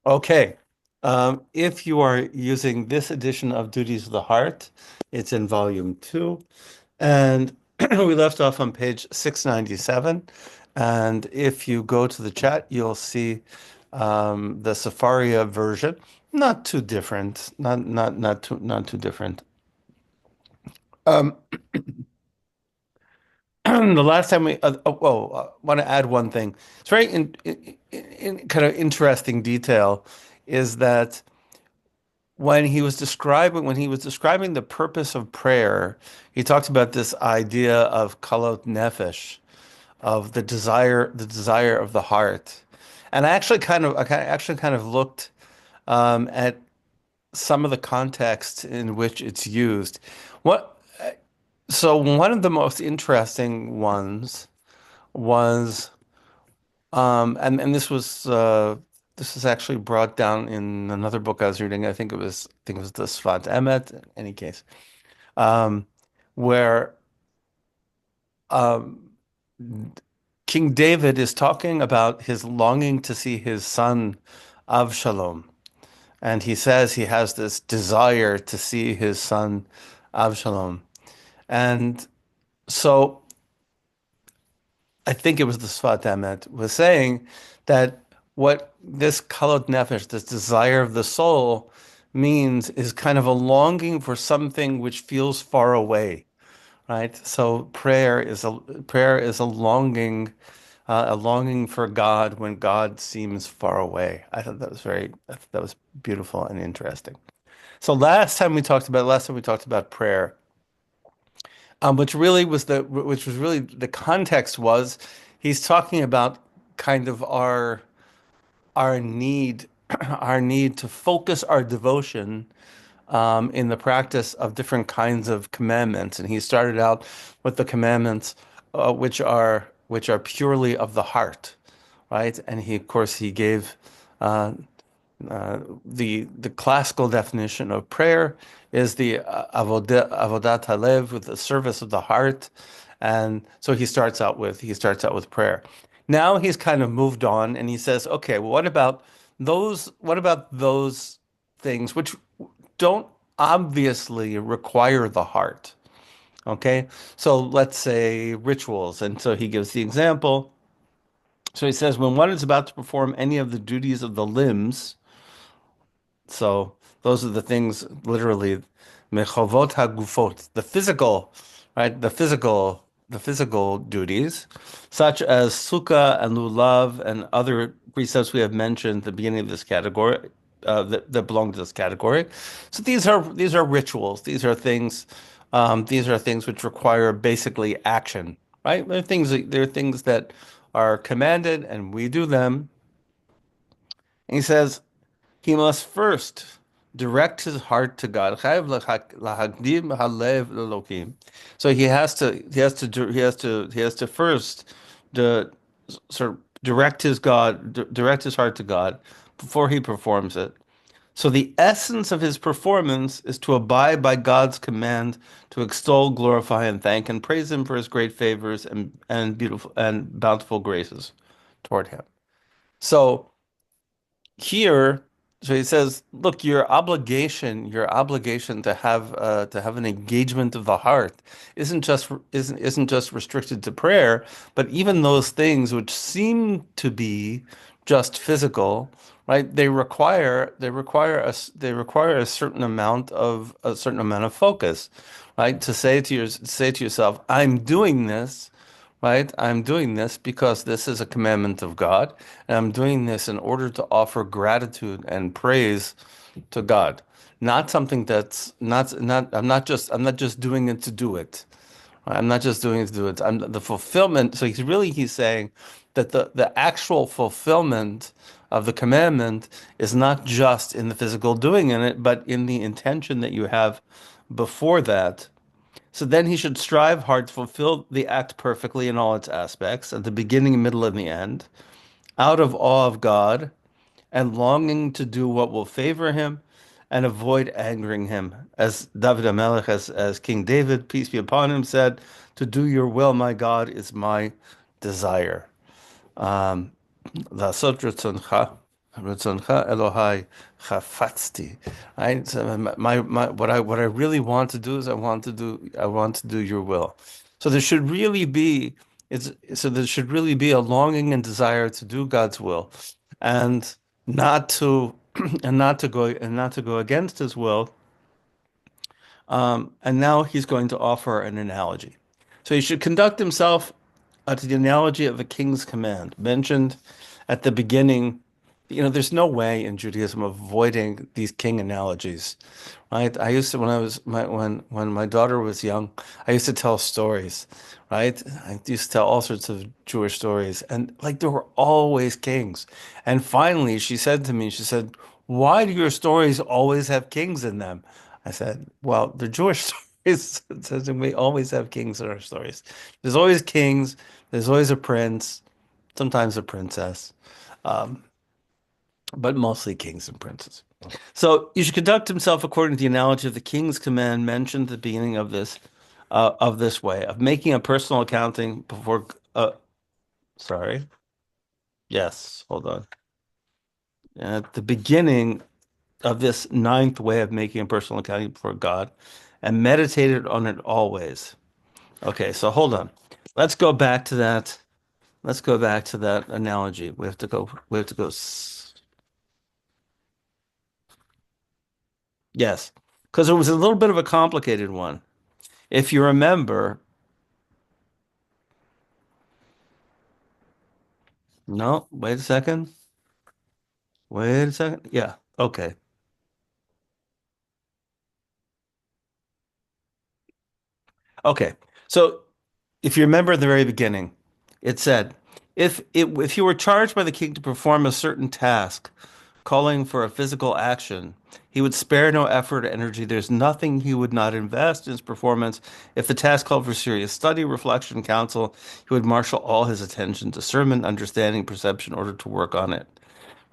Okay. If you are using this edition of Duties of the Heart, it's in volume two. And we left off on page 697. And if you go to the chat, you'll see the Safaria version. Not too different. Not too different. Um, the last time want to add one thing. It's very in kind of interesting detail is that when he was describing the purpose of prayer, he talked about this idea of kalot nefesh, of the desire of the heart. And actually kind of looked at some of the contexts in which it's used. What so one of the most interesting ones was and this was actually brought down in another book I was reading. I think it was the Sfat Emet, in any case, um, where um, King David is talking about his longing to see his son Avshalom. And he says he has this desire to see his son Avshalom. And so I think it was the Sfat Emet was saying that what this kalot nefesh, this desire of the soul, means is kind of a longing for something which feels far away, right? So prayer is a longing for God when God seems far away. I thought that was beautiful and interesting. So last time we talked about prayer, which was really the context was he's talking about kind of our need our need to focus our devotion in the practice of different kinds of commandments. And he started out with the commandments which are purely of the heart, right? And he, of course, he gave uh, the classical definition of prayer is the avodat halev, with the service of the heart, and so he starts out with prayer. Now he's kind of moved on, and he says, okay, well, what about those? What about those things which don't obviously require the heart? Okay, so let's say rituals, and so he gives the example. So he says, when one is about to perform any of the duties of the limbs. So those are the things, literally, mechovot hagufot, the physical, right? The physical duties, such as sukkah and lulav and other precepts we have mentioned at the beginning of this category, that belong to this category. So these are rituals. These are things which require basically action, right? They're things that are commanded, and we do them. And he says, he must first direct his heart to God. So he has to first sort of direct his heart to God before he performs it. So the essence of his performance is to abide by God's command to extol, glorify, and thank and praise him for his great favors and beautiful and bountiful graces toward him. So here, so he says, look, your obligation to have an engagement of the heart isn't just restricted to prayer, but even those things which seem to be just physical, right? They require a certain amount of focus, right? Say to yourself, I'm doing this, right? I'm doing this because this is a commandment of God, and I'm doing this in order to offer gratitude and praise to God. Not something that's not I'm not just doing it to do it. I'm not just doing it to do it. I'm the fulfillment. So he's saying that the actual fulfillment of the commandment is not just in the physical doing in it, but in the intention that you have before that. So then he should strive hard to fulfill the act perfectly in all its aspects, at the beginning, middle, and the end, out of awe of God and longing to do what will favor him and avoid angering him. As David HaMelech, as King David, peace be upon him, said, to do your will, my God, is my desire. Um, לעשות רצונך, Ratzoncha Elohai chafatzti. Right? So what I really want to do is I want to do your will. So there should really be there should really be a longing and desire to do God's will, and not to and not to go against His will. And now he's going to offer an analogy. So he should conduct himself to the analogy of a king's command, mentioned at the beginning. There's no way in Judaism of avoiding these king analogies, right? I used to, when my daughter was young, I used to tell stories, right? I used to tell all sorts of Jewish stories, and like there were always kings. And finally, she said to me, she said, "Why do your stories always have kings in them?" I said, "Well, they're Jewish stories." It says we always have kings in our stories. There's always kings. There's always a prince, sometimes a princess, um, but mostly kings and princes. So you should conduct himself according to the analogy of the king's command mentioned at the beginning of this way of making a personal accounting before. Sorry. Yes. Hold on. At the beginning of this ninth way of making a personal accounting before God, and meditated on it always. Okay. So hold on. Let's go back to that. Let's go back to that analogy. We have to go. We have to go. Yes, because it was a little bit of a complicated one. If you remember, no, wait a second. Wait a second. Yeah. Okay. Okay. So if you remember at the very beginning, it said, if you were charged by the king to perform a certain task, calling for a physical action, he would spare no effort or energy. There's nothing he would not invest in his performance. If the task called for serious study, reflection, counsel, he would marshal all his attention, discernment, understanding, perception in order to work on it.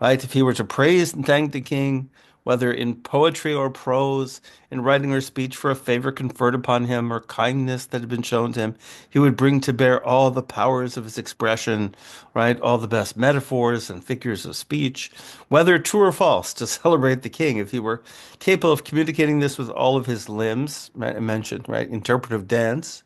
Right? If he were to praise and thank the king, whether in poetry or prose, in writing or speech for a favor conferred upon him or kindness that had been shown to him, he would bring to bear all the powers of his expression, right? All the best metaphors and figures of speech, whether true or false, to celebrate the king. If he were capable of communicating this with all of his limbs, right? I mentioned, right? Interpretive dance,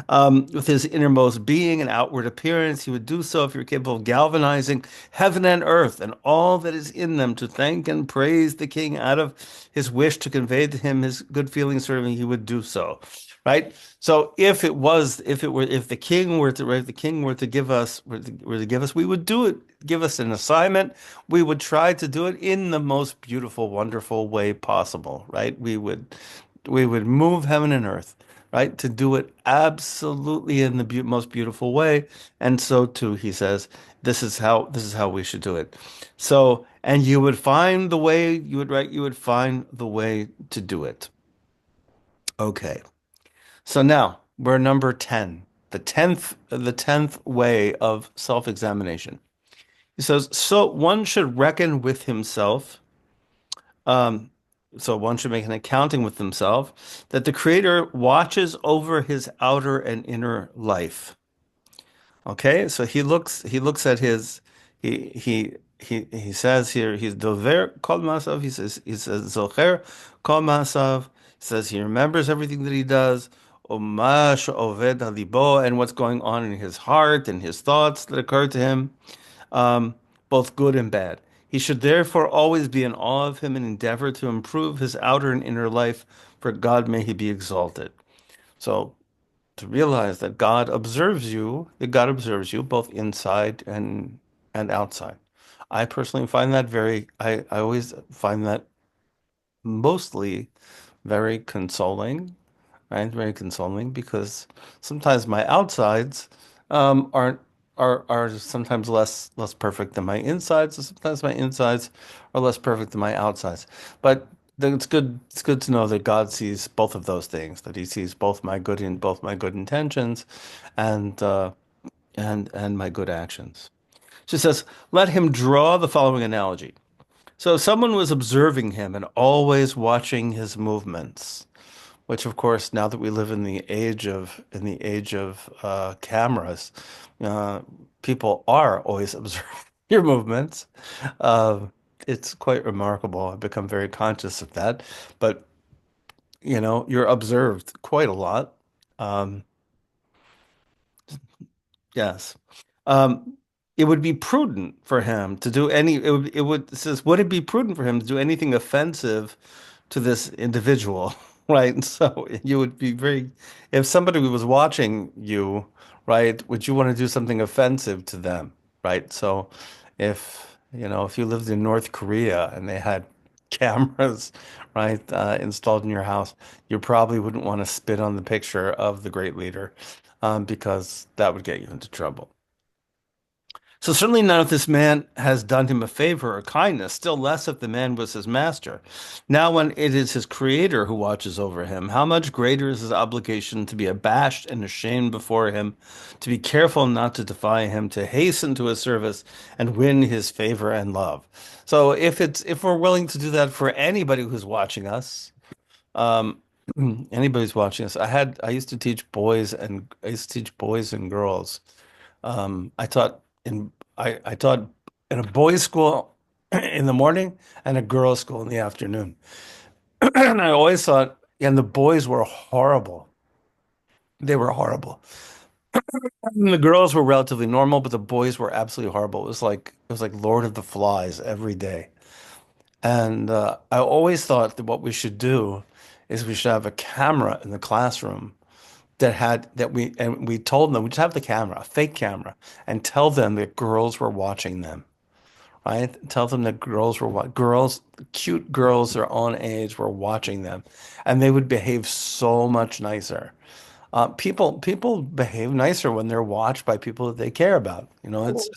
with his innermost being and outward appearance. He would do so if you're capable of galvanizing heaven and earth and all that is in them to thank and praise the king out of his wish to convey to him his good feelings for him, he would do so. Right. So if the king were to, right, if the king were to give us, we would do it, give us an assignment. We would try to do it in the most beautiful, wonderful way possible. Right. We would move heaven and earth, right? To do it absolutely in the most beautiful way. And so too, he says, this is how we should do it. So, and you would find the way, you would find the way to do it. Okay. So now we're number 10, the tenth way of self-examination. He says, so one should reckon with himself. Um, so one should make an accounting with himself that the Creator watches over his outer and inner life. Okay, so he looks at his he says here he's dover kol masav. He says zocher kol masav. He says he remembers everything that he does. Omash oved alibo, and what's going on in his heart and his thoughts that occur to him, um, both good and bad. He should therefore always be in awe of him and endeavor to improve his outer and inner life, for God may he be exalted. So to realize that God observes you both inside and outside. I personally find that I always find that mostly very consoling, right? Very consoling because sometimes my outsides aren't are sometimes less perfect than my insides, and sometimes my insides are less perfect than my outsides. But it's good to know that God sees both of those things, that He sees both my good intentions and and my good actions. She says, let him draw the following analogy. So someone was observing him and always watching his movements, which of course, now that we live in the age of cameras, uh, people are always observing your movements. it's quite remarkable. I've become very conscious of that. But you're observed quite a lot. Um, yes. Um, it would be prudent for him to do any, it says, would it be prudent for him to do anything offensive to this individual? Right. And so you would be very, if somebody was watching you, right, would you want to do something offensive to them? Right. So if you lived in North Korea and they had cameras, right, installed in your house, you probably wouldn't want to spit on the picture of the great leader, because that would get you into trouble. So certainly not if this man has done him a favor or kindness, still less if the man was his master. Now, when it is his creator who watches over him, how much greater is his obligation to be abashed and ashamed before him, to be careful not to defy him, to hasten to his service and win his favor and love. So if we're willing to do that for anybody who's watching us, um, anybody who's watching us, I used to teach boys and girls. I taught I taught in a boys' school in the morning and a girls' school in the afternoon. And I always thought, and the boys were horrible. They were horrible. And the girls were relatively normal, but the boys were absolutely horrible. It was like Lord of the Flies every day. And I always thought that what we should do is we should have a camera in the classroom we told them we just have the camera, a fake camera, and tell them that girls were watching them, right? Tell them that cute girls their own age were watching them, and they would behave so much nicer. People behave nicer when they're watched by people that they care about. It's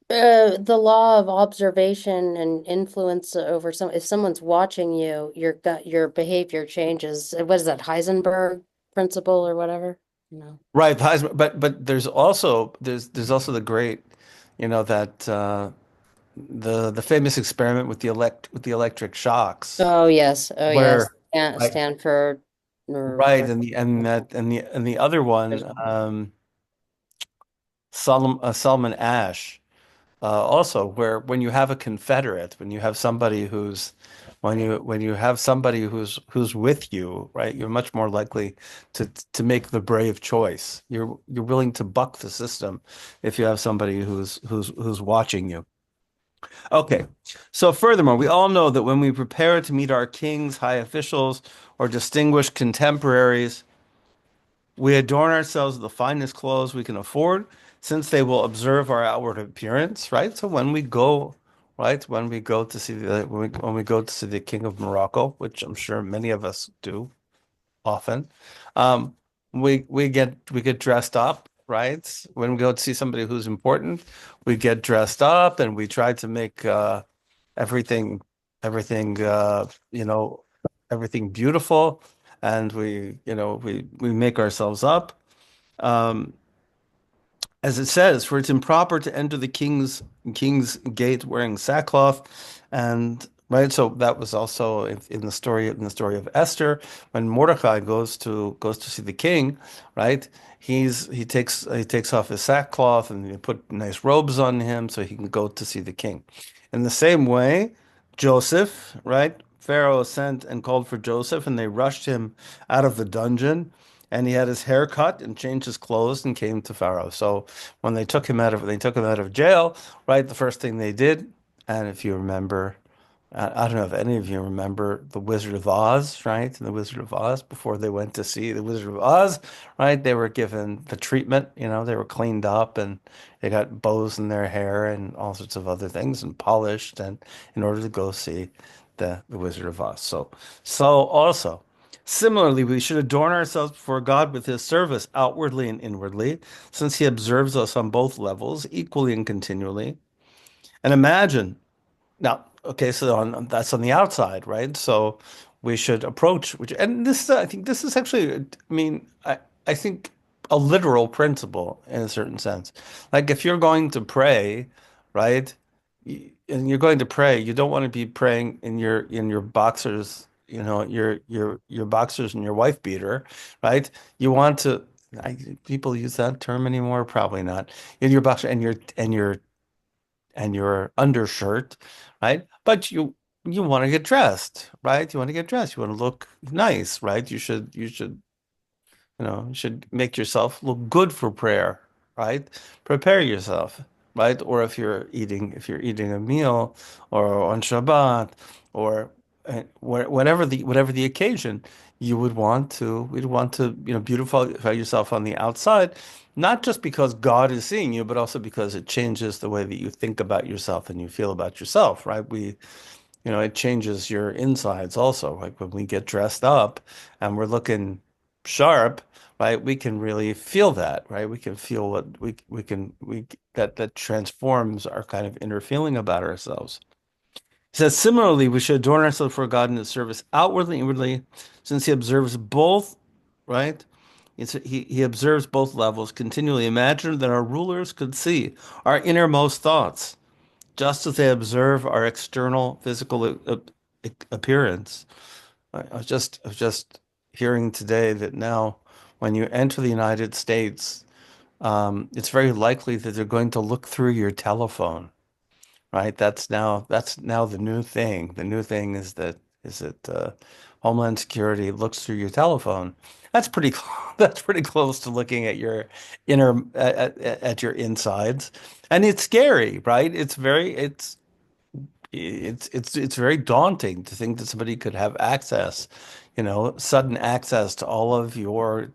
The law of observation and influence over if someone's watching you, your behavior changes. What is that, Heisenberg principle or whatever? No. right, but there's also the great, that the famous experiment with the electric shocks, Oh yes. Oh yes. where right, Stanford or right, whatever. and the other one, There's one. Solomon Ash, also, where when you have a Confederate, when you have somebody who's with you, right, you're much more likely to make the brave choice. You're willing to buck the system if you have somebody who's watching you. Okay. So furthermore, we all know that when we prepare to meet our kings, high officials, or distinguished contemporaries, we adorn ourselves with the finest clothes we can afford, since they will observe our outward appearance, right? So when we go to see the King of Morocco, which I'm sure many of us do often, um, we get dressed up, right? When we go to see somebody who's important, we get dressed up and we try to make everything everything everything beautiful, and we make ourselves up. Um, as it says, for it's improper to enter the king's gate wearing sackcloth, and right. So that was also in the story of Esther, when Mordecai goes to see the king, right? He takes off his sackcloth and they put nice robes on him so he can go to see the king. In the same way, Joseph, right? Pharaoh sent and called for Joseph, and they rushed him out of the dungeon, and he had his hair cut and changed his clothes and came to Pharaoh. So when they took him out of jail, right, the first thing they did, and if you remember, I don't know if any of you remember the Wizard of Oz, right? The Wizard of Oz, before they went to see the Wizard of Oz, right? They were given the treatment, they were cleaned up and they got bows in their hair and all sorts of other things and polished, and in order to go see the Wizard of Oz. So also, similarly, we should adorn ourselves before God with his service outwardly and inwardly, since he observes us on both levels, equally and continually. And imagine now, okay, so that's on the outside, right? So we should and I think this is actually, I mean, I think a literal principle in a certain sense. Like if you're going to pray, right? And you're going to pray, you don't want to be praying in your boxers, your boxers and your wife beater, right? You want to, people use that term anymore? Probably not. In your boxer and your and your undershirt, right? But you want to get dressed, right? You want to get dressed. You want to look nice, right? You should make yourself look good for prayer, right? Prepare yourself, right? Or if you're eating a meal or on Shabbat or whatever the occasion, we'd want to, beautify yourself on the outside, not just because God is seeing you, but also because it changes the way that you think about yourself and you feel about yourself, right? It changes your insides also. Like when we get dressed up and we're looking sharp, right? We can really feel that, right? We can feel what we can we that transforms our kind of inner feeling about ourselves. He says, similarly, we should adorn ourselves for God in His service outwardly and inwardly, since He observes both, right? He observes both levels continually. Imagine that our rulers could see our innermost thoughts just as they observe our external physical appearance. I was just hearing today that now, when you enter the United States, it's very likely that they're going to look through your telephone, right? That's now the new thing. The new thing is that Homeland Security looks through your telephone. That's pretty close to looking at your at your insides, and it's scary, right? It's very daunting to think that somebody could have access, sudden access to all of your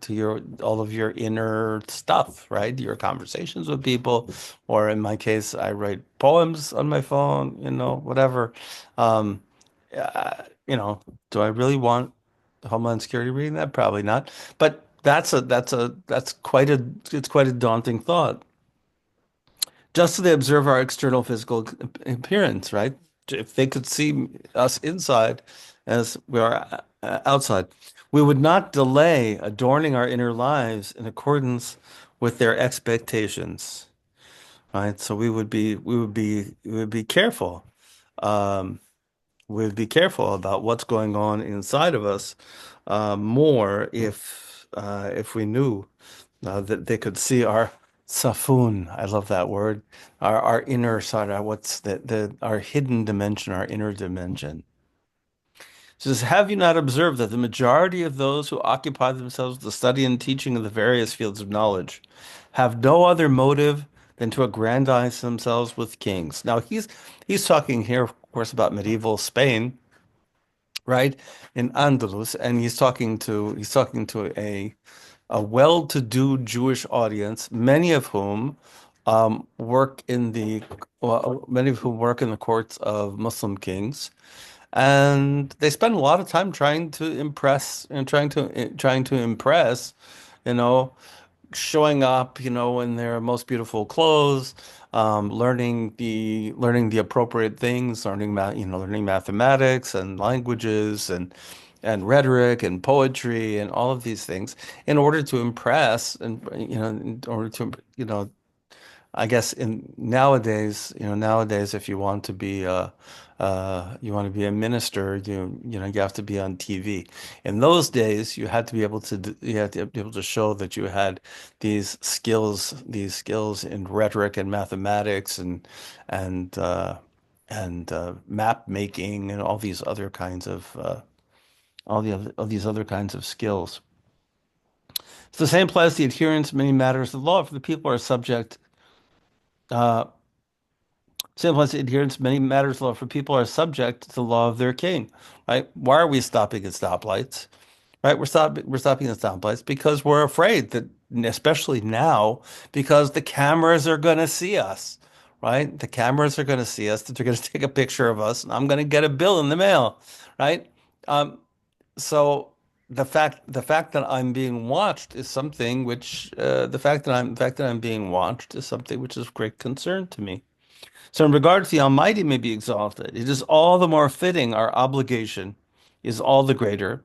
inner stuff, right? Your conversations with people, or in my case, I write poems on my phone, whatever. Um, do I really want Homeland Security reading that? Probably not. But that's quite a daunting thought. Just so they observe our external physical appearance, right? If they could see us inside as we are outside, we would not delay adorning our inner lives in accordance with their expectations, right? So we would be careful. Um, we would be careful about what's going on inside of us, more if we knew that they could see our safun. I love that word. Our inner side, our hidden dimension, our inner dimension. It says, have you not observed that the majority of those who occupy themselves with the study and teaching of the various fields of knowledge have no other motive than to aggrandize themselves with kings? Now he's talking here, of course, about medieval Spain, right? In Andalus, and he's talking to a well-to-do Jewish audience, many of whom work in the courts of Muslim kings, and they spend a lot of time trying to impress, you know, showing up, in their most beautiful clothes, learning the appropriate things, learning mathematics and languages and rhetoric and poetry and all of these things in order to impress and in order to I guess in nowadays, if you want to be a minister, you have to be on TV. In those days, you had to be able to show that you had these skills in rhetoric and mathematics and map making and all these other kinds of skills. It's the same applies to the adherence in many matters of law, for the people are subject. Uh, Same applies to adherence in many matters of law, for people are subject to the law of their king. Right? Why are we stopping at stoplights? Right? We're stopping at stoplights because we're afraid that, especially now, because the cameras are going to see us. Right? The cameras are going to see us, that they're going to take a picture of us, and I'm going to get a bill in the mail. Right? Um, so the fact that I'm being watched is something which the fact that I'm being watched is something which is of great concern to me. So in regard to the Almighty may be exalted, it is all the more fitting, our obligation is all the greater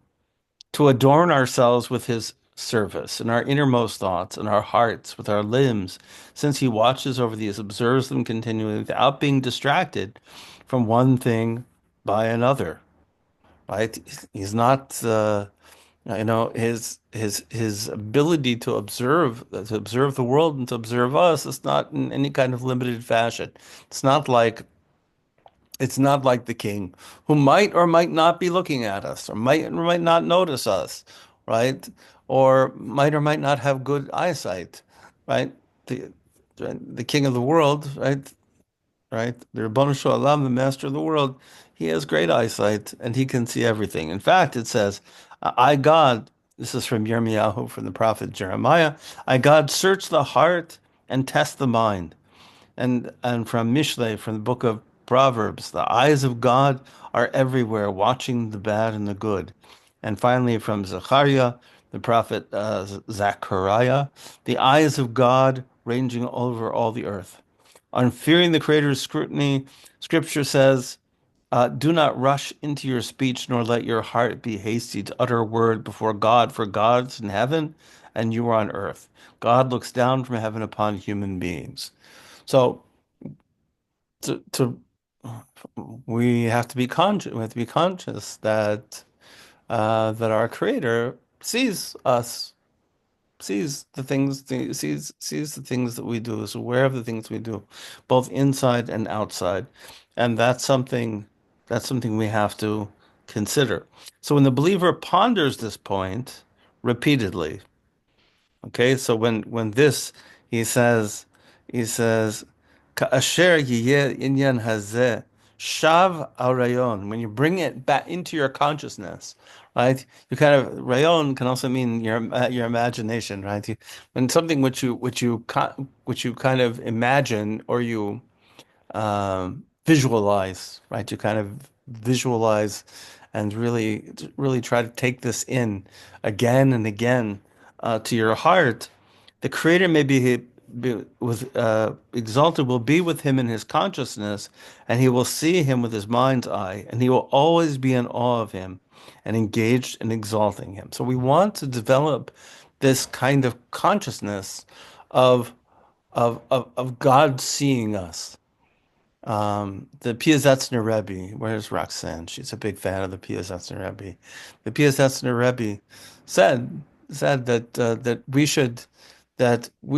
to adorn ourselves with His service and our innermost thoughts and our hearts with our limbs, since He watches over these, observes them continually without being distracted from one thing by another. Right? He's not. You know, his ability to observe the world and to observe us is not in any kind of limited fashion. It's not like it's not like the king who might or might not be looking at us, or might not notice us, right? Or might not have good eyesight, right? The the king of the world, right? Right? The Ribono Shel Olam, the master of the world, he has great eyesight and he can see everything. In fact, it says, I, God, this is from Yirmiyahu, from the prophet Jeremiah, I, God, search the heart and test the mind. And from Mishle, from the book of Proverbs, the eyes of God are everywhere, watching the bad and the good. And finally, from Zechariah, the prophet Zechariah, the eyes of God ranging over all the earth. On fearing the Creator's scrutiny, Scripture says, do not rush into your speech, nor let your heart be hasty to utter a word before God, for God's in heaven and you are on earth. God looks down from heaven upon human beings. So to we have to be conscious. We have to be conscious that that our Creator sees us, sees the things that we do, is aware of the things we do, both inside and outside, and that's something we have to consider. So when the believer ponders this point repeatedly, okay, so when this he says, "Ka'asher yiyeh inyan hazeh shav al rayon." When you bring it back into your consciousness, right? You kind of rayon can also mean your imagination, right? When something which you kind of imagine or you visualize, right? You kind of visualize and really try to take this in again and again to your heart. The Creator may be with exalted will be with him in his consciousness, and he will see him with his mind's eye, and he will always be in awe of him and engaged in exalting him. So we want to develop this kind of consciousness of of God seeing us. The Piazetzner Rebbe, where's Roxanne? She's a big fan of the Piazetzner Rebbe. The Piazetzner Rebbe said that we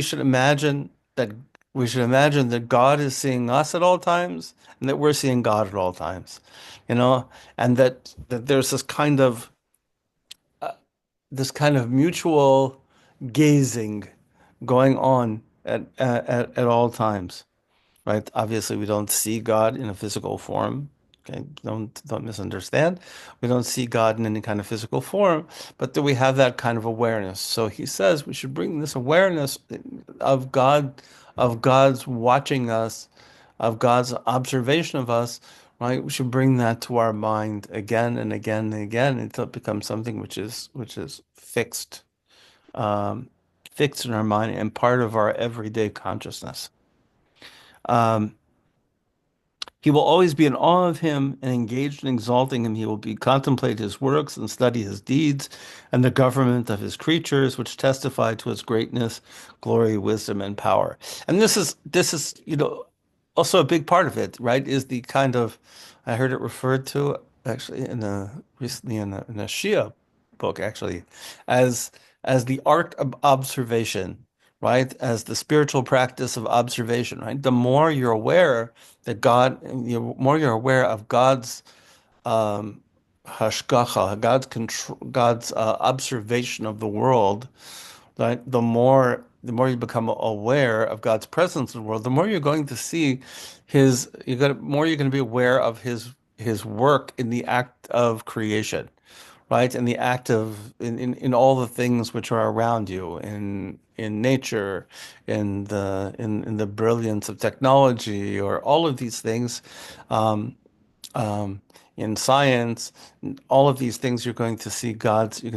should imagine that God is seeing us at all times and that we're seeing God at all times, you know, and that there's this kind of mutual gazing going on at all times, right? Obviously, we don't see God in a physical form. Okay, don't misunderstand. We don't see God in any kind of physical form, but do we have that kind of awareness? So he says we should bring this awareness of God, of God's watching us, of God's observation of us, right? We should bring that to our mind again and again and again until it becomes something which is fixed, um, fixed in our mind and part of our everyday consciousness. Um, He will always be in awe of him and engaged in exalting him. He will be contemplate his works and study his deeds and the government of his creatures, which testify to his greatness, glory, wisdom, and power. And this is, also a big part of it, right? Is the kind of I heard it referred to actually in a recently in a Shia book actually as the art of observation, right? As the spiritual practice of observation, right? The more you're aware that the more you're aware of God's hashgacha, God's control, God's observation of the world, right? The more you become aware of God's presence in the world, the more you're going to see more you're going to be aware of his work in the act of creation, right? In the act of in all the things which are around you, in nature, in the brilliance of technology, or all of these things, um, um, in science, all of these things you're going to see God's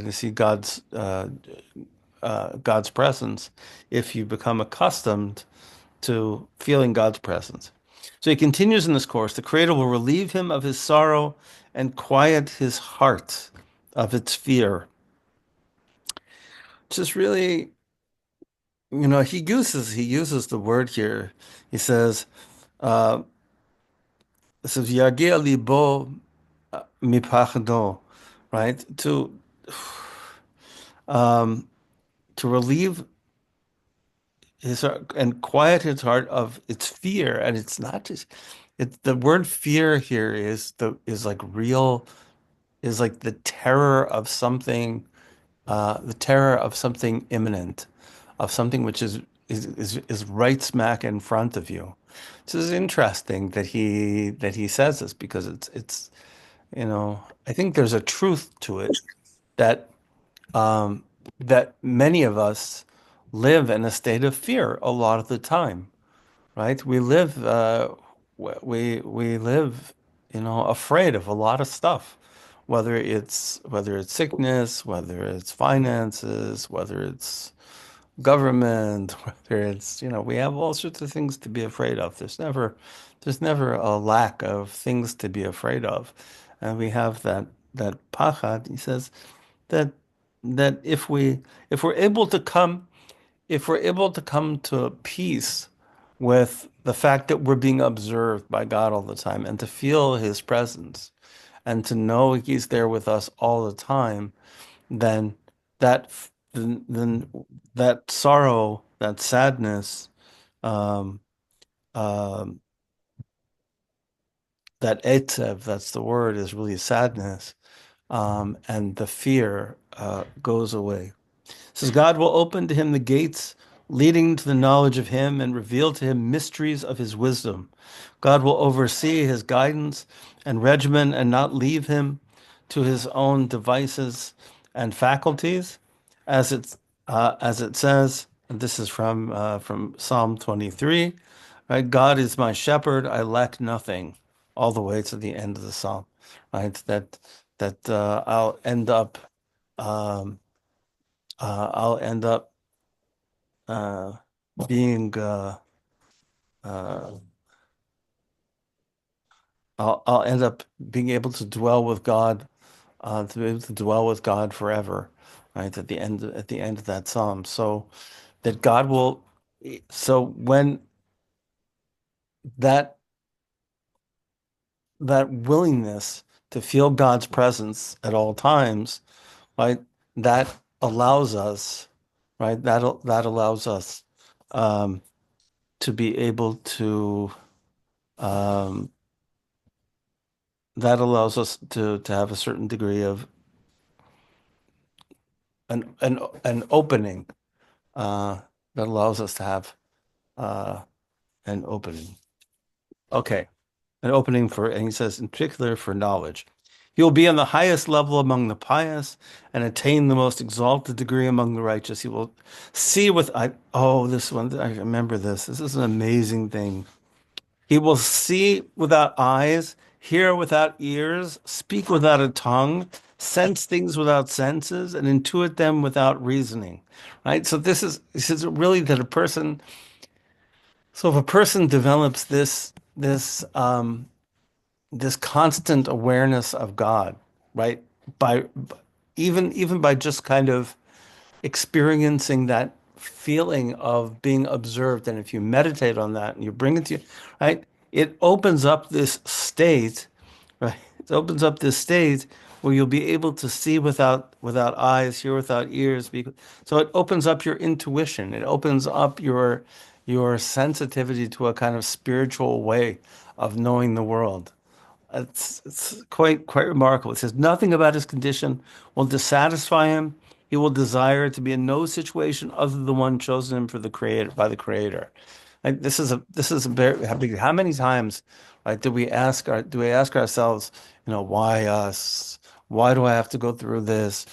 presence if you become accustomed to feeling God's presence. So he continues in this course. The Creator will relieve him of his sorrow and quiet his heart of its fear. Which is really, he uses the word here. He says, uh, "Yagia libo mipachdo," right? um, to relieve his heart and quiet his heart of its fear. And it's not just the word fear here is like real, is like the terror of something, the terror of something imminent, of something which is right smack in front of you. This is interesting that he says this because it's I think there's a truth to it that um, that many of us live in a state of fear a lot of the time, right? We live, afraid of a lot of stuff, whether it's sickness, whether it's finances, whether it's government, whether it's, we have all sorts of things to be afraid of. There's never a lack of things to be afraid of. And we have that pachad, he says, that that if we're able to come if we're able to come to peace with the fact that we're being observed by God all the time and to feel his presence and to know he's there with us all the time, then that then that sorrow, that sadness, um, um, that etzev, that's the word, is really sadness, and the fear goes away. It says God will open to him the gates leading to the knowledge of him and reveal to him mysteries of his wisdom. God will oversee his guidance and regimen and not leave him to his own devices and faculties, as it says. And this is from Psalm 23. Right, God is my shepherd; I lack nothing, all the way to the end of the psalm. Right, that um, I'll end up uh, being uh, I'll end up being able to dwell with God, to be able to dwell with God forever, right? At the end of that psalm. So that God will, so when that that willingness to feel God's presence at all times, right? That allows us, right? That allows us um, to be able to um, that allows us to have a certain degree of an opening, uh, that allows us to have uh, an opening. Okay, an opening for, and he says in particular for knowledge. He will be on the highest level among the pious and attain the most exalted degree among the righteous. He will see with this one, I remember this. This is an amazing thing. He will see without eyes, hear without ears, speak without a tongue, sense things without senses, and intuit them without reasoning. Right? So this is really that a person. So if a person develops this constant awareness of God, right, by even by just kind of experiencing that feeling of being observed. And if you meditate on that and you bring it to you, right, it opens up this state, right? It opens up this state where you'll be able to see without eyes, hear without ears. So it opens up your intuition. It opens up your sensitivity to a kind of spiritual way of knowing the world. It's quite remarkable. It says nothing about his condition will dissatisfy him. He will desire to be in no situation other than the one chosen him for the creator by the Creator. Like, this is a very how many times, right, do we ask ourselves, why us? Why do I have to go through this?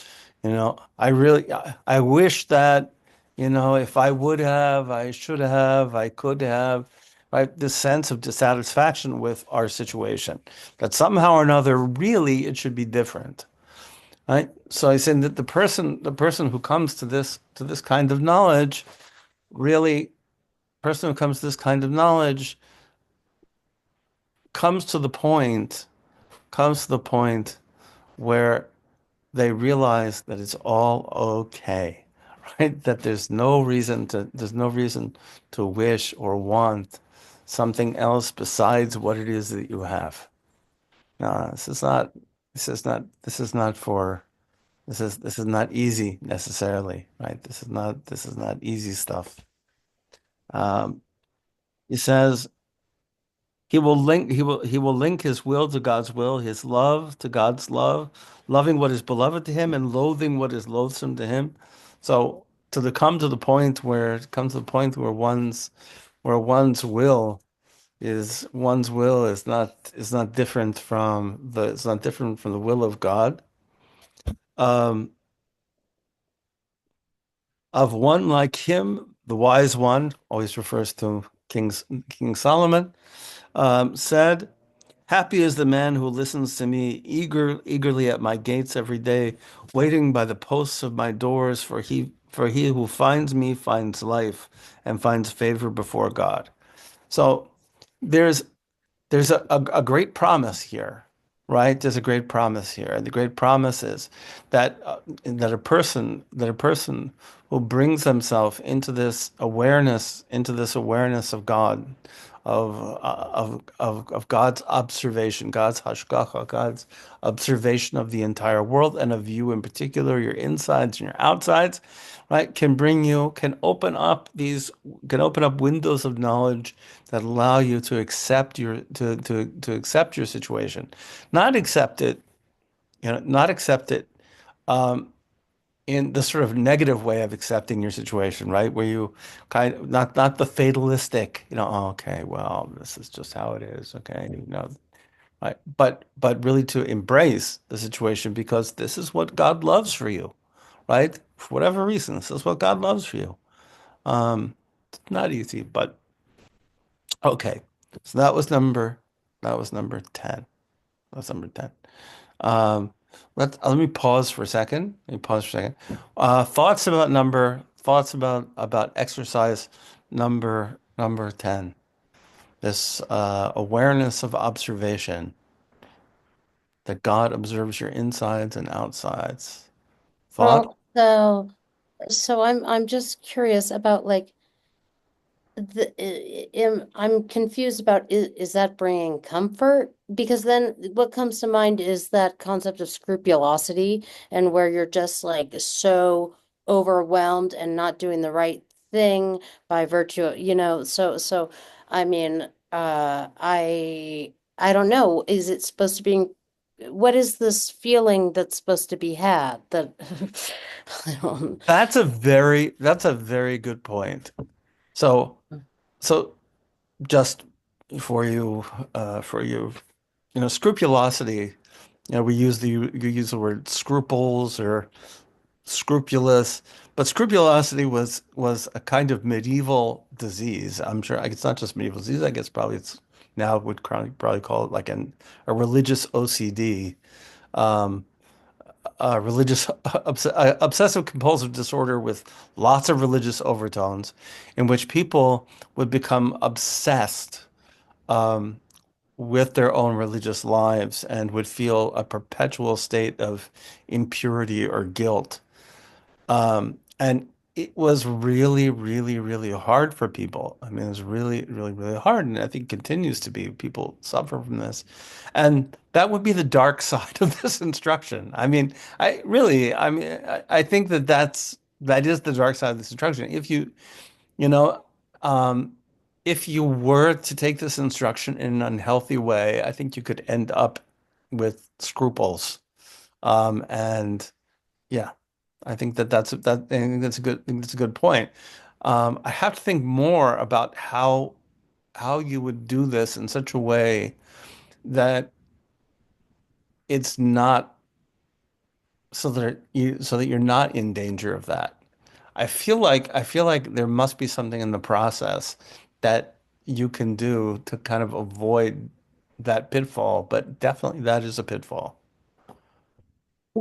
I wish that, if I would have, I should have, I could have, right? This sense of dissatisfaction with our situation, that somehow or another, really, it should be different, right? So I say that the person who comes to this kind of knowledge, really, person who comes to this kind of knowledge comes to the point, comes to the point where they realize that it's all okay, right? That there's no reason to wish or want something else besides what it is that you have. No, this is not This is not easy necessarily, right? This is not easy stuff. Um, he says he will link his will to God's will, his love to God's love, loving what is beloved to him and loathing what is loathsome to him. So to the point where it comes to the point where one's will is not different from the will of God. Um, of one like him, the wise one always refers to King Solomon, said, "Happy is the man who listens to me eagerly at my gates every day, waiting by the posts of my doors, for he who finds me finds life and finds favor before God." So there's there's a great promise here, right? There's a great promise here. And the great promise is that a person who brings themselves into this awareness of God, of God's observation, God's hashgacha, God's observation of the entire world and of you in particular, your insides and your outsides, right? Can open up windows of knowledge that allow you to accept your situation, not accept it, not accept it in the sort of negative way of accepting your situation, right? Where you kind of not the fatalistic, oh, okay, well, this is just how it is, okay, right? But really to embrace the situation because this is what God loves for you, right? For whatever reason, this is what God loves for you. It's not easy, but okay. So that was number 10. That's number 10. Um, let me pause for a second. Let me pause for a second. Thoughts about exercise number 10. This awareness of observation that God observes your insides and outsides. Thought? Well, so I'm just curious about like I'm confused about is that bringing comfort? Because then what comes to mind is that concept of scrupulosity and where you're just like so overwhelmed and not doing the right thing by virtue of, so I mean, I don't know. Is it supposed to be what is this feeling that's supposed to be had that I don't. That's a very good point. So so just for you for you scrupulosity, we use the word scruples or scrupulous, but scrupulosity was a kind of medieval disease. I'm sure it's not just medieval disease. I guess probably it's now would probably call it like a religious OCD, um, a religious obsessive compulsive disorder with lots of religious overtones, in which people would become obsessed with their own religious lives and would feel a perpetual state of impurity or guilt. And it was really, really, really hard for people. I mean, it was really, really, really hard. And I think continues to be. People suffer from this. And that would be the dark side of this instruction. I mean, I think that is the dark side of this instruction. You know, um, if you were to take this instruction in an unhealthy way, I think you could end up with scruples. And yeah, I think that's a good point. I have to think more about how you would do this in such a way that it's not so that you're not in danger of that. I feel like there must be something in the process that you can do to kind of avoid that pitfall, but definitely that is a pitfall.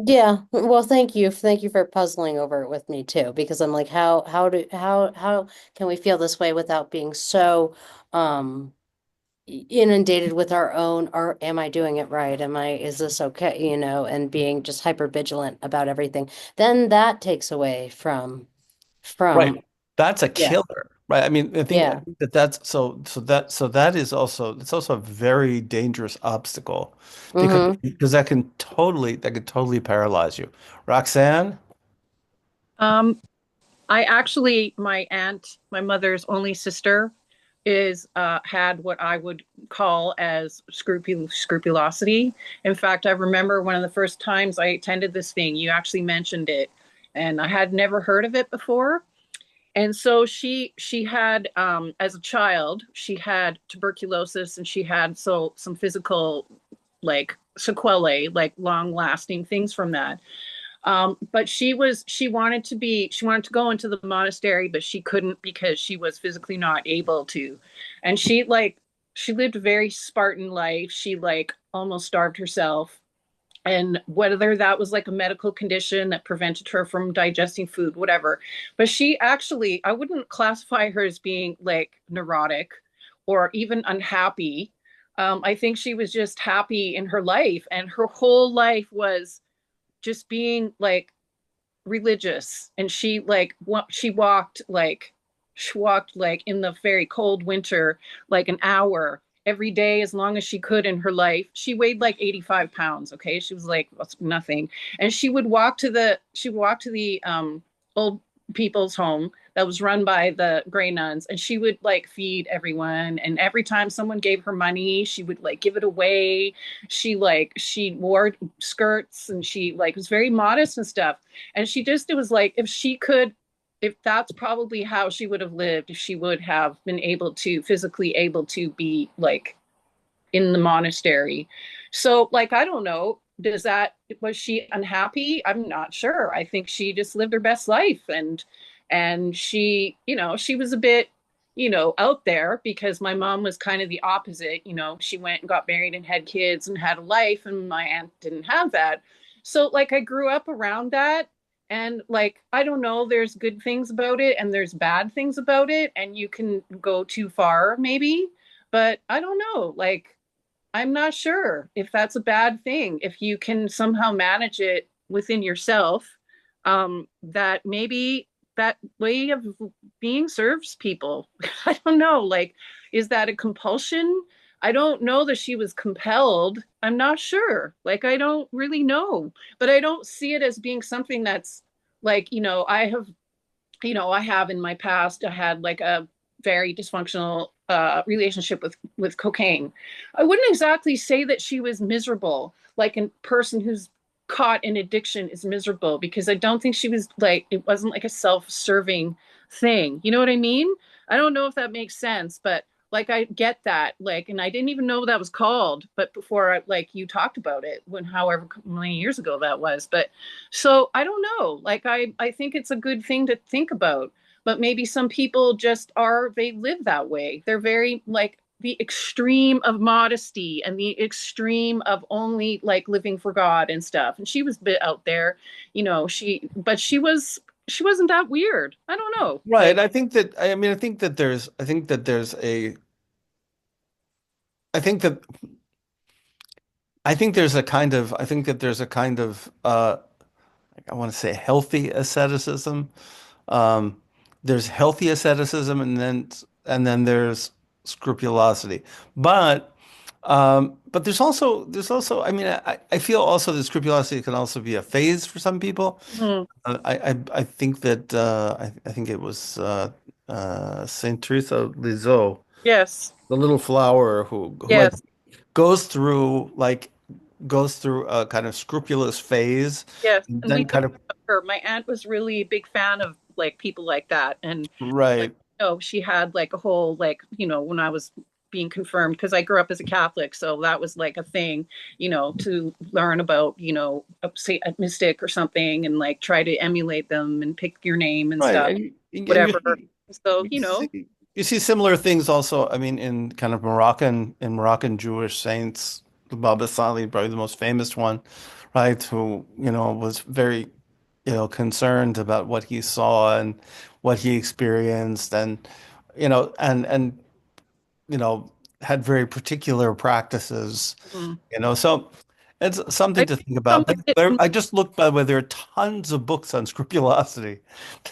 Yeah, well, thank you. Thank you for puzzling over it with me too, because I'm like, how can we feel this way without being so um inundated with our own, or am I doing it right? Is this okay? And being just hyper vigilant about everything. Then that takes away from Right. from That's a yeah. killer, Right. I mean, I Yeah. think that that's so that is also it's also a very dangerous obstacle Mm-hmm. because that can totally paralyze you. Roxanne? Um, I actually, my aunt, my mother's only sister, is had what I would call as scrupulosity. In fact, I remember one of the first times I attended this thing, you actually mentioned it, and I had never heard of it before. And so she had as a child, she had tuberculosis and she had some physical like sequelae, like long lasting things from that. But she wanted to go into the monastery, but she couldn't because she was physically not able to. And she lived a very Spartan life. She like almost starved herself. And whether that was like a medical condition that prevented her from digesting food, whatever. But she actually, I wouldn't classify her as being like neurotic or even unhappy. I think she was just happy in her life, and her whole life was just being like religious. And she walked like in the very cold winter like an hour every day as long as she could in her life. She weighed like 85 pounds. Okay, she was like nothing. And she walked to the old people's home that was run by the Grey Nuns, and she would like feed everyone, and every time someone gave her money she would like give it away. She wore skirts, and she like was very modest and stuff. And she just, it was like, if that's probably how she would have lived, if she would have been able to physically able to be like in the monastery. So like, I don't know, was she unhappy? I'm not sure. I think she just lived her best life. And she, she was a bit, out there, because my mom was kind of the opposite. She went and got married and had kids and had a life, and my aunt didn't have that. So like I grew up around that. And like, I don't know, there's good things about it and there's bad things about it, and you can go too far maybe, but I don't know. Like, I'm not sure if that's a bad thing. If you can somehow manage it within yourself, that maybe that way of being serves people. I don't know. Like, is that a compulsion? I don't know that she was compelled. I'm not sure. Like, I don't really know, but I don't see it as being something that's like, I have in my past, I had like a very dysfunctional relationship with cocaine. I wouldn't exactly say that she was miserable, like a person who's caught in addiction is miserable, because I don't think she was like, it wasn't like a self-serving thing. You know what I mean? I don't know if that makes sense, but like I get that. Like, and I didn't even know what that was called, but before like you talked about it, when however many years ago that was. But so I don't know. Like I think it's a good thing to think about. But maybe some people just they live that way. They're very like the extreme of modesty and the extreme of only like living for God and stuff. And she was a bit out there, but she wasn't that weird. I don't know. Right. Like, I think that there's a I think that I think that there's a kind of I want to say healthy asceticism. Um, there's healthy asceticism, and then there's scrupulosity. But there's also I feel also that scrupulosity can also be a phase for some people. mm, I think that I think it was Saint Teresa of Lisieux, yes, the little flower who like yes, goes through like goes through a kind of scrupulous phase yes. and And we then talked kind of about her. My aunt was really a big fan of like people like that. And like, right. she had like a whole like, when I was being confirmed, because I grew up as a Catholic, so that was like a thing, to learn about, say a mystic or something, and like try to emulate them and pick your name and Right. stuff, And whatever. So, you see similar things also, I mean, in kind of Moroccan Jewish saints, the Baba Sali, probably the most famous one, right? Who, was very, concerned about what he saw and what he experienced and, and, you know, had very particular practices, mm, so It's something I to think think about. some of it, I just looked, by the way, there are tons of books on scrupulosity.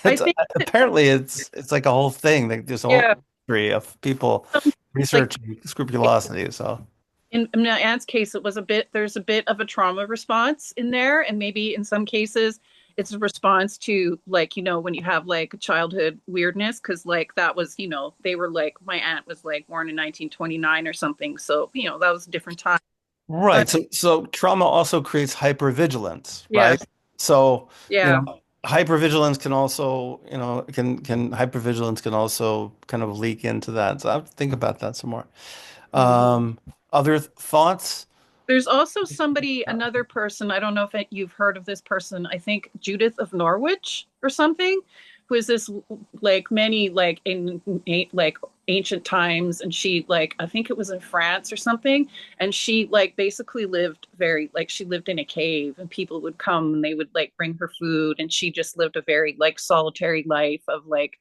I That's think apparently it's like a whole thing. Like there's a whole yeah, history of people like researching scrupulosity. So in my aunt's case, it was a bit, there's a bit of a trauma response in there. And maybe in some cases, it's a response to like, when you have like a childhood weirdness, because like that was, they were like, my aunt was like born in 1929 or something. So, that was a different time. right. But So trauma also creates hypervigilance, right? yes, So, you yeah. know, hypervigilance can also, can hypervigilance can also kind of leak into that. So I have to think about that some more. Um, other thoughts? There's also somebody, another person, I don't know if you've heard of this person, I think Judith of Norwich or something, who is this like many like in like ancient times, and she like I think it was in France or something, and she like basically lived very like she lived in a cave, and people would come and they would like bring her food, and she just lived a very like solitary life of like,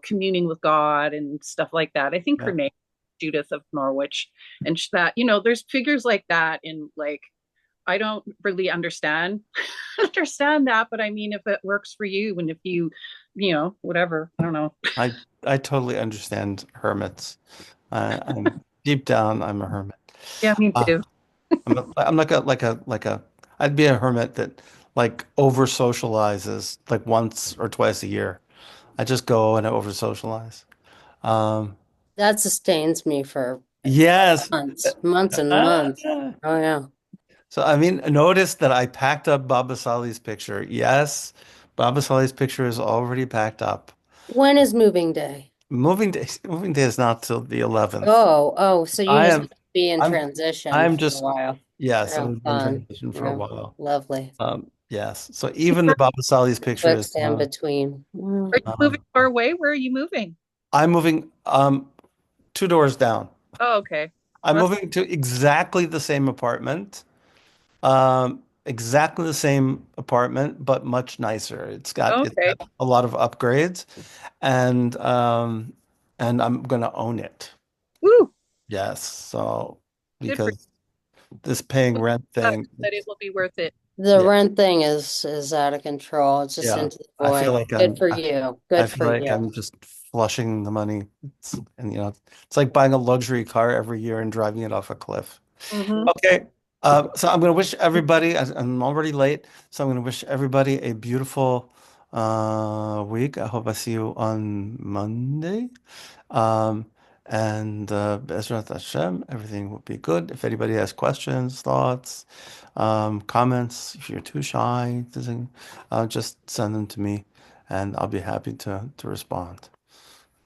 communing with God and stuff like that. I think her Yeah. name Judith of Norwich, and that there's figures like that in like I don't really understand that, but I mean if it works for you and if you whatever, I don't know. I totally understand hermits. I'm deep down, I'm a hermit. Yeah, me Uh, too. I'm like a I'd be a hermit that like over socializes like once or twice a year. I just go and over socialize. Um, That sustains me for yes. months and months. Oh yeah. So I mean, notice that I packed up Baba Sali's picture. Yes, Baba Sali's picture is already packed up. When is moving day? Moving day is not till the 11th. Oh, so you I just am have to be in I'm transition I'm for a just while. yes, Oh, I'm in fun. transition for a Yeah, while. lovely. Yes. So even the Baba Sali's picture Quick is stand between. Are you moving um, far away? Where are you moving? I'm moving two doors down. Oh, okay. I'm Well, moving to exactly the same apartment. Exactly the same apartment, but much nicer. It's okay. got a lot of upgrades, and I'm gonna own it. Woo, Yes, so good for because this paying you. rent thing, That it will be worth it. The yeah, rent thing is out of control. It's just yeah. into the void. Good for you. I Good feel for like you. I'm just flushing the money. And it's like buying a luxury car every year and driving it off a cliff. Hmm. Okay. So I'm going to wish everybody, I'm already late, so I'm going to wish everybody a beautiful week. I hope I see you on Monday. Um, and Bezrat Hashem, everything will be good. If anybody has questions, thoughts, comments, if you're too shy, just send them to me and I'll be happy to respond.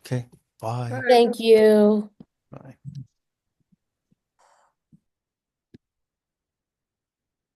Okay, bye. Bye. Thank you. Bye.